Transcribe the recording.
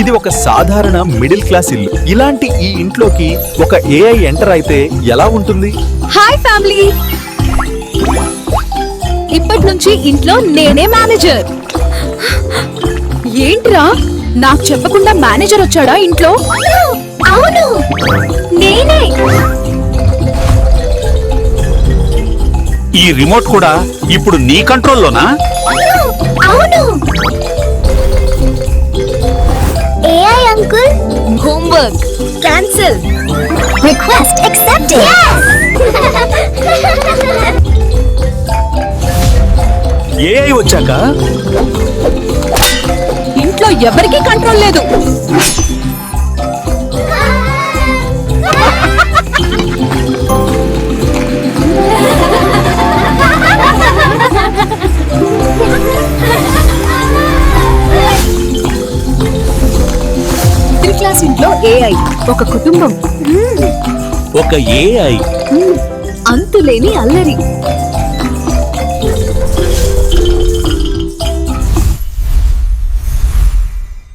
ఇది ఒక సాధారణ మిడిల్ క్లాస్ ఇల్లు. ఇలాంటి ఈ ఇంట్లోకి ఒక ఏఐ ఎంటర్ అయితే ఎలా ఉంటుంది? హాయ్ ఫ్యామిలీ, ఇప్పటి నుంచి ఇంట్లో నేనే మేనేజర్. ఏంట్రా, నాకు చెప్పకుండా మేనేజర్ వచ్చాడా ఇంట్లో? అవును, నేనే. ఈ రిమోట్ కూడా ఇప్పుడు నీ కంట్రోల్లోనా? అవును. AI uncle, homework cancel, request accepted. AI వచ్చాక ఇంట్లో ఎవరికీ కంట్రోల్ లేదు. మిడిల్ క్లాస్ ఇంట్లో ఏఐ, ఒక కుటుంబం, ఒక ఏఐ అంతులేని అల్లరి.